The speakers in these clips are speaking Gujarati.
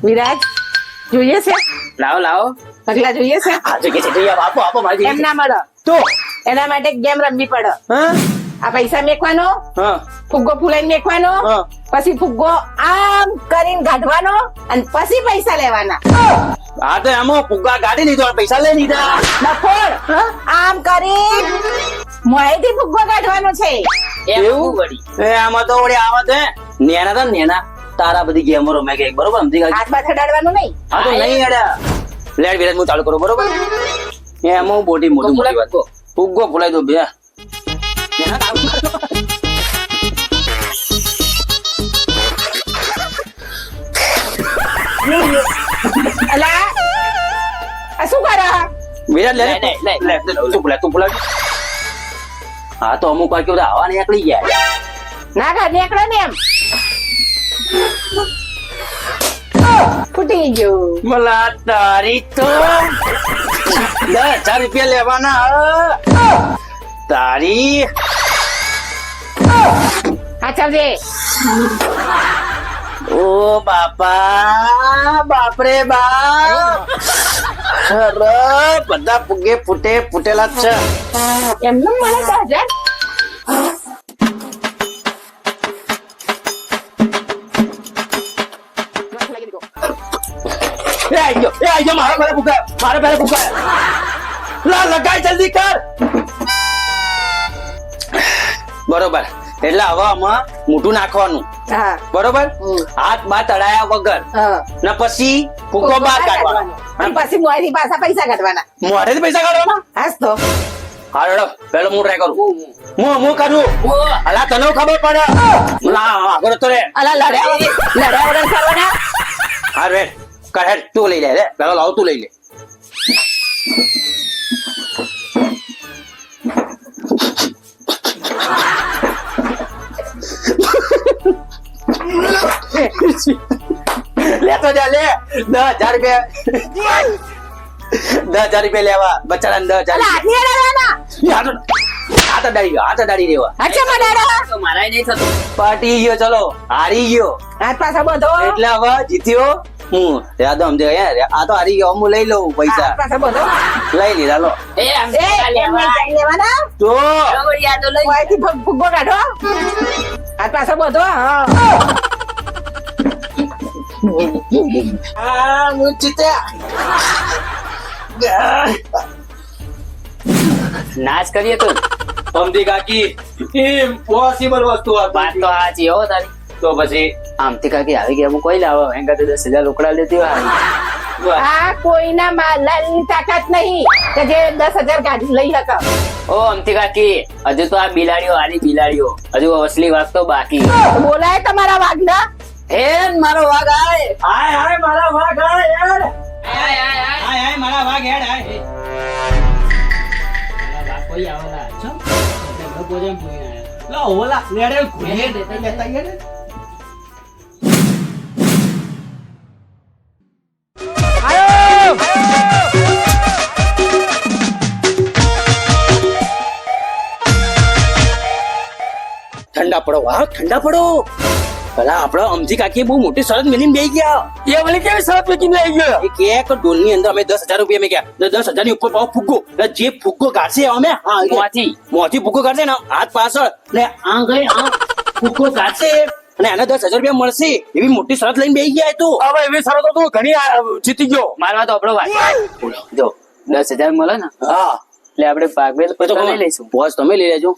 વિરાજ જોઈએ છે? લાવો લાવો. પગલા જોઈએ છે? આ જગ્યા છે જઈ આપો આપો મારી એમ ના મળે તો એના માટે ગેમ રમવી પડે. હા આ પૈસા મેકવાનો, હા ફુગ્ગો ફૂલાઈને મેકવાનો, હા. પછી ફુગ્ગો આમ કરીને કાઢવાનો અને પછી પૈસા લેવાના. આ તો આમાં ફુગ્ગા કાઢી લીધો અને પૈસા લઈ લીધા. નફોડ આમ કરી મોંએથી ફુગ્ગો કાઢવાનો છે. એવું એ આમાં તો વળી આવત હે નેના તો નેના તારા બધી ગેમો રમે કે બરોબર સમજી ગયા. હાથ બાથ અડાડવાનું નહીં. હા તો નહીં અડ્યા. લેટ વિરાજ હું ચાલુ કરું બરોબર એમાં મોટી મોટી વાત ફુગ્ગો ફૂલાઈ દો બે નેના ચાલુ કરો. અલા આ શું કરે? વિરાજ લે તું ફૂલા હા તો અમુક વાર કેવું હવા નીકળી ગયા. ના કાઢ નીકળે ને એમ. ફૂટી ગયું. મલા તારી તો 10,000 રૂપિયા લેવાના તારી. હા ચાલજે. ઓ બાપા બાપરે બાપ અરે બધા ફુગે ફૂટેલા જ છે. એમને મળે 10,000? એ આઈ ગયો મારા પહેલા ફુગા લા લગાય જલ્દી કર. બરોબર એટલે હવે આમાં મોટું નાખવાનું હા બરોબર. હાથ બાર તળાયા વગર હા. ને પછી ફુગ્ગો બહાર કાઢવાનો અને પછી મોંએથી પાછા પૈસા કાઢવાના. મોઢેથી પૈસા કાઢવાના. હાસ તો હા રેડો પેલો હું ટ્રાય કરું. હું કરું અલા તને ખબર પડે ના આગળ તો રે. અલા લડ્યા વગર કરવાના. હા રે કર હેડ તું લઈ લે રે પેલો લાવ તું લઈ લે. લેતો જા લે 10,000 રૂપિયા 10,000 રૂપિયા લેવા બચારા 10,000. અલા હાથની અડાડવાના. હાથ અડાડી દેવા. અચ્છા મડાડો. મારાય નહીં થતું. પાટી ગયો ચલો હારી ગયો હાથ પાછા બધો. એટલે હવે જીત્યો હું. યાદ સમજે આ તો હારી ગયો હું લઈ લઉં પૈસા હાથ પાછા બધો. લઈ લીધા લો. લેવાના તો મોંએથી ફુગ્ગો કાઢો. હાથ પાછા બધો. હા હું જીત્યા. નાશ કરીએ તો સમજી કાકી ઇમ્પોસિબલ વસ્તુ વાત તો સાચી હો તારી. તો પછી આમથી કાકી આવી ગયા કોઈ લાવો એંગા તો 10,000 લોકડા લેતી હોય. આ કોઈના માલાની તાકાત નહીં કે જે 10,000 કાઢી લઈ શકે. ઓ અમથી કાકી હજુ તો આ બિલાડીઓ આની બિલાડીઓ હજુ અસલી વાત તો બાકી. બોલાય તમારા વાઘના. હે મારો વાઘ આય હાય મારા વાઘ હાય યાર આય મારા વાઘ હેડ હાય કોઈ આવલા છો ભોજન પૂરી લો ઓલા લેડે ઘુડીએ દેતા યાર. ઠંડા પડો વાહ ઠંડા પડો. પેલા આપડા અમજી કાકી બહુ મોટી શરત મેલીને બેસી ગયા. એ વળી કેવી શરત મેકીને લઈ ગયા? એ કે ડોલ ની અંદર અમે 10,000 રૂપિયા મેક્યા. 10,000 ની ઉપર પાવ ફુગ્ગો જે ફુગ્ગો કાઢશે અમે મોથી ફુગ્ગો કાઢશે ને હાથ પાછળ ને આ ગઈ આ ફુગ્ગો કાઢશે અને એને 10,000 રૂપિયા મળશે એવી મોટી શરત લઈને બેસી ગયા. તો હવે એવી શરતો તો ઘણી જીતી ગયો. મારવા તો આપણો ભાઈ જો 10,000 મળે ને હા એટલે આપણે ભાગવેલ પૈસા લઈ લઈશું. બોસ તમે લઈ લેજો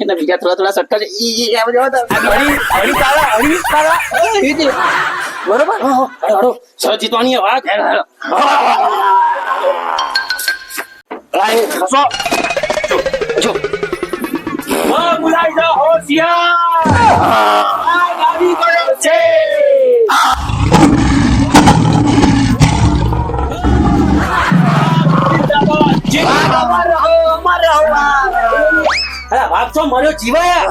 એના બીજા થોડા સટકા છે ઈ આ બધા હળી તારા બરોબર. હાડો શરત જીતવાની વાત ખસો જો બોલાઈ જા હોશિયાર આ ગાડી ગયો છે. મર્યો જીવાયા.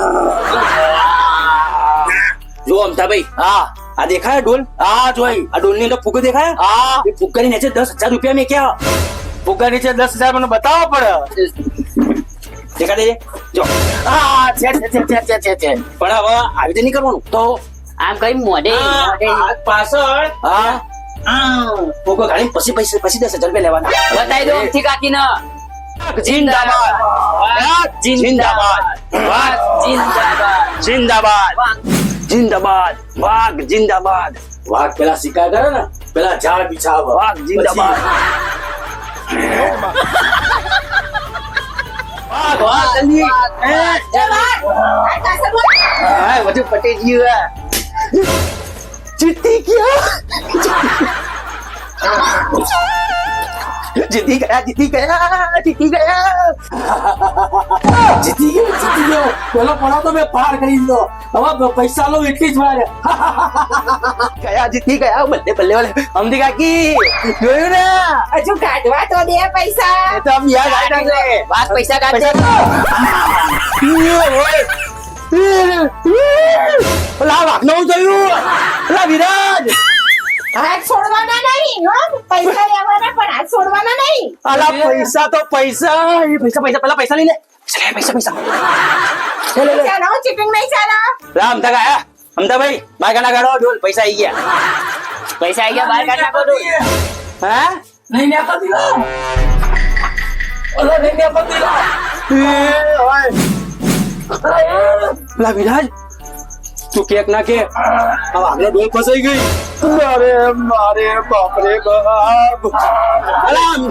જો અમથાભાઈ હા આ દેખાય ડોલ. હા જોઈ આ ડોલ ની અંદર ફુગ્ગો દેખાય. હા એ ફુગ્ગાની નીચે 10,000 રૂપિયા મેં ક્યાં ફુગ્ગા નીચે 10,000 મને બતાવો પડે. દેખા દે જો હા છે પણ હવે આવી રીતે નહીં કરવાનું. તો આમ કઈ મોઢે પાછળ હા કોકો ગાડી પછી 10,000 રૂપિયા લેવાના. બતાવી દો અમથી કાકીને. જિંદાબાદ વાઘ જિંદાબાદ વાઘ જિંદાબાદ. જિંદાબાદ વાઘ જિંદાબાદ વાઘ પેલા શિકાર કરે ને પેલા ઝાડ બિછાવ વાઘ જિંદાબાદ વાઘ વાઘ જલ્દી આ કાસે બોલ. હા બધું પટી ગયું જીતી ગયા જીતી ગયો પેલો પડો તો મેં પાર કરી દીધો હવે પૈસા લો એટલી જ વાર ગયા જીતી ગયા બલ્લે બલ્લે અમદી કાકી જોયું ને હજુ કાઢવા તો દે પૈસા. એ તો આમ યાદ આવી ગઈ વાઘ પૈસા કાઢે. પેલા વાઘ નું જોયું પેલા વિરાજ હાથ છોડવાના નહીં હો. પૈસા લેવાના પણ હાથ છોડવાના નહીં. અલા પૈસા તો પૈસા એ પૈસા પૈસા પેલા પૈસા લઈ લે પૈસા પૈસા ચાલો ચીટિંગ નહીં ચાલો. રામ તક આયા અમદાભાઈ બાર ગાના ગાડો ઢોલ પૈસા આવી ગયા પૈસા આવી ગયા બહાર કાઢ નાખો તું. હા નહીં ને આપતી લો ઓલો નહીં ને આપતી લો પેલા વિરાજ તું કેક ના કે આ વાઘનો ડોલ ફસાઈ ગઈ અરે મારે બાપ રે બાપ અલામ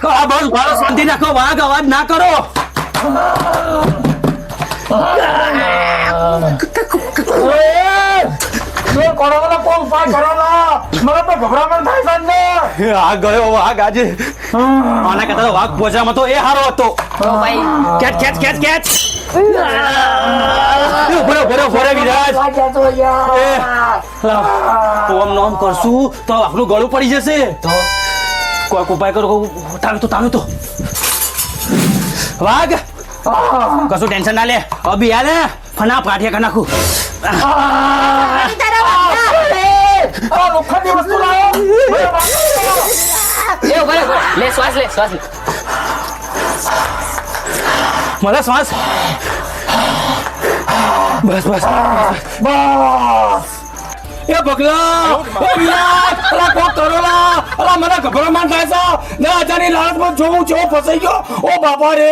હા બસ ભાડો શાંતિ રાખો વાઘ અવાજ ના કરો આ ગયો વાઘ આજે આના કરતા તો વાઘ પોચામાં તો એ હારો હતો ઓ ભાઈ કેચ કેચ કેચ કેચ ભરે વિરાજ ઓમ નોમ કરશું તો આપણું ગળું પડી જશે તો કોઈ ઉપાય કરો તાનું તો વાઘ કશું ટેન્શન ના લે અભી હાલે ફના પાઠિયા કરી નાખું લે ઉભા રે, ઉભા રે. લે શ્વાસ લે મને શ્વાસ બસ એ બગલા એ વિરાટ અલા કો કરો લા અલા મને ગભરામણ થાય છે ના અજાની લાલચમાં જોઉં છું ફસાઈ ગયો ઓ બાપા રે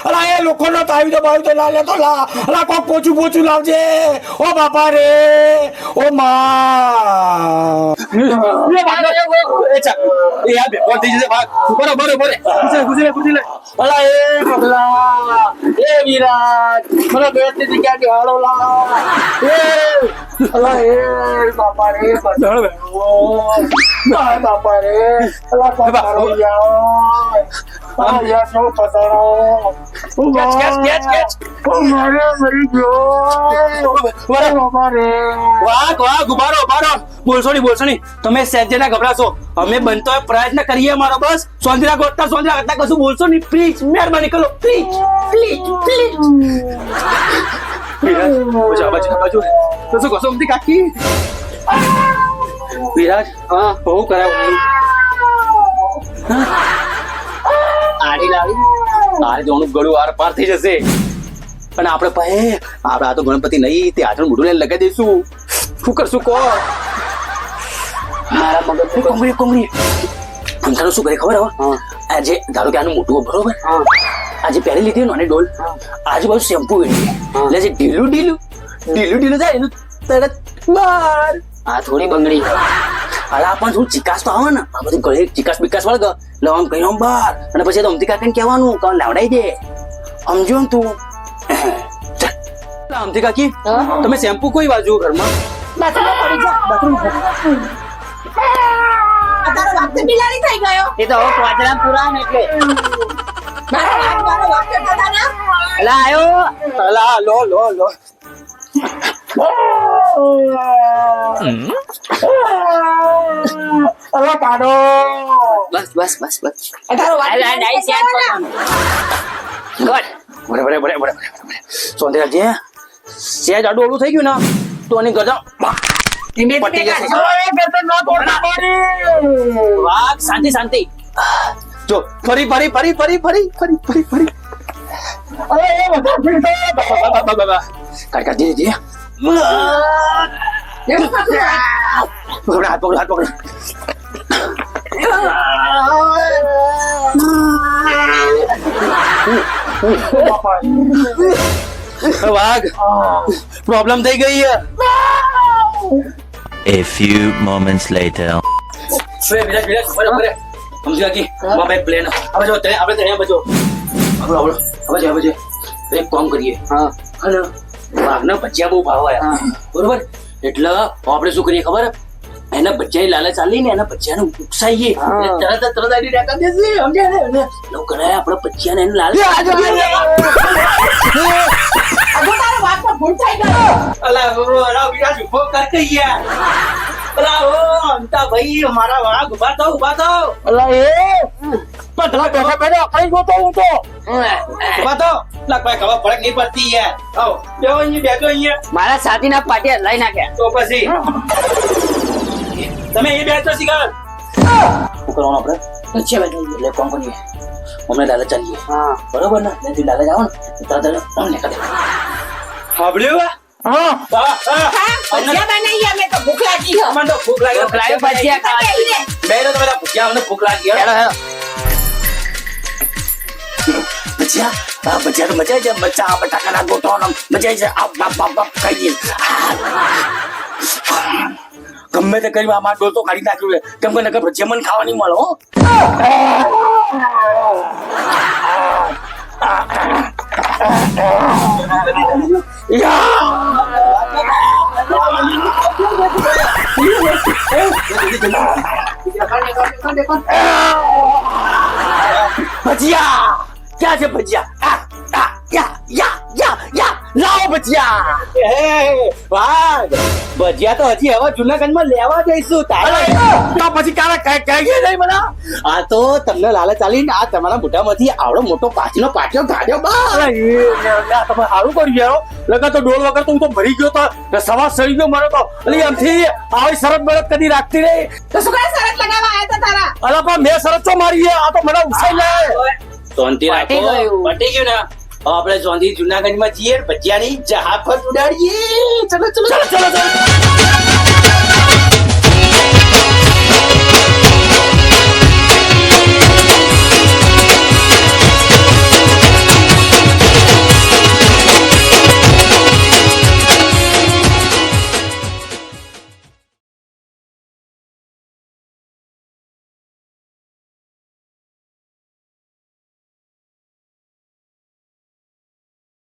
અલા એ લોકોનો તાવી તો બાવી તો લા લે તો લા અલા કો પોચું લાવજે ઓ બાપા રે ઓ માં એ ભાગો એ ચા એ આ બે કોણ થઈ જશે ભાગ બરોબર ગુજરે લે અલા એ બગલા એ વિરાટ મને બેટની જગ્યાથી હાલો લા એ અલા એ બાપા રે બાપા રે અલા પસારો યાર સો પસારો કેચ મારે મરી ગયો બાપા રે વાઘ ઉભારો બોલશો નહીં તમે સહેજે ના ગભરાશો અમે બનતો હોય પ્રયત્ન કરીએ મારો બસ સોંદરા ગોતતા કશું બોલશો નહીં પ્લીઝ મહેરબાની કરો પ્લીઝ બાજુ તો શું કશો અમથી કાકી વિરાજ હા બહુ કરાવ આડી લાવી. તારે જોનું ગળું આર પાર થઈ જશે પણ આપણે પાસે આપણે આ તો ગણપતિ નહીં તે હાથનું મોઢું લઈને લગાવી દઈશું શું કરશું કો મારા મગજ કોંગરી અંધારું શું કરે ખબર હવે આજે ધારો કે આનું મોટું બરોબર આજે પહેરી લીધી ને ડોલ આજુબાજુ શેમ્પુ વેડી એટલે જે ઢીલું થાય એનું તરત બાર આ થોડી બંગડી અલા પણ થોડું ચિકાસ તો આવે ને આ બધું ગળે ચિકાસ બિકાસ વળગ એટલે આમ કહી આમ બાર અને પછી તો અમથી કાકીને કહેવાનું કે લાવડાઈ દે સમજો ને તું અમથી કાકી તમે શેમ્પુ કોઈ બાજુ ઘરમાં બાથરૂમમાં પડી જા. આ તારો વાઘ તો બિલાડી થઈ ગયો. એ તો હવે પાંચડા પૂરા ને એટલે મારો વાઘ તો દાદા ના. અલા આયો અલા લો અલા કાઢો બસ આ તારો વાઘ આ ડાઈ સેટ બિલાડી પર બરે સોંદરા જે સેજ આડું ઓળું થઈ ગયું ને તો એની ગજા પટી જશે વાઘ શાંતિ જો ફરી ફરી ફરી ફરી ફરી ફરી ફરી ફરી કાકા ધીરે ધીરે પકડ હાથ પકડ હાથ પકડ વાઘ પ્રોબ્લેમ થઈ ગઈ છે. A few moments later. સમજી કાકી મારા એક પ્લેન હવે જો આપણે ત્યાં બજો હવે એક કામ કરીએ હા અને વાઘના ભજીયા બહુ ભાવ આયા બરોબર એટલે આપણે શું કરીએ ખબર એના ભજીયાની લાલચ ચાલી ને એના ભજીયાને ઉકસાઈએ તરત આડી રાખા દેશે સમજ્યા ને લો કરાય આપણે ભજીયાને એને લાલચ હજુ તારો વાત તો ભૂલ થઈ ગયો. અલા અલા વિરાજ ઉભો કર કે યાર અલા ઓ અંતા ભાઈ મારા વાઘ ઉભા થાઓ અલા એ પતલા બેઠા બેઠા કઈ ગોતો હું તો ઉભા થાઓ લા કોઈ ખબર ફરક નહીં પડતી યાર આવો બેહો અહીંયા બેઠો અહીંયા મારા સાથીના પાટિયા લઈ નાખ્યા. તો પછી તમે એ બેઠો શીખર શું કરવાનું આપણે એટલે કોણ કરીએ હમણાં દાદા ચાલીએ હા બરોબર ને ત્યાંથી દાદા જાઓ ને દાદા અમને કરે સાંભળ્યું હા હા, ભજીયા બનાવીએ અમે તો ભૂખ લાગી છે. અમને તો ભૂખ લાગી લાવ્યો ભજીયા ખાવા. બેહીને. બેરો તો બધા ભૂખ્યા અમને ભૂખ લાગી હેલો, હેલો. ભજીયા આ ભજીયા તો મજા છે મચા બટાકાના ગોટો મજા છે આ બાપ બાપ બાપ ખાઈએ ગમે તે કરી આમાં ડોલ તો કાઢી નાખ્યું છે કેમ કે નકર ભજીયા મને ખાવા નહીં મળે હો ભજીયા ક્યાં છે ભજીયા લાવો ભજીયા વાહ ભજીયા તો હજી હવે જુનાગઢમાં લેવા જઈશું તારે તો પછી કાલે કઈ નહીં મને આ તો તમને લાલચ આલીને આ તમારા મોઢામાંથી આવડો મોટો પાછનો પાછો કાઢ્યો બા તમે સારું કર્યું યાર લગા તો ડોલ વગર તો હું તો ભરી ગયો તો ને સવાર સડી ગયો મને તો એટલે એમથી આવી શરત બરત કદી રાખતી નહીં તો શું કરે શરત લગાવવા આયા તા તારા? અલા પણ મેં શરત તો મારી છે આ તો મને ઉછાઈ લે શાંતિ રાખો પટી ગયું. પટી ગયું ને હવે આપણે ચોંધી જુનાગઢમાં જઈએ ભજીયાની જહાફત ઉડાડીએ ચલો ચલો ચલો ચલો ચલો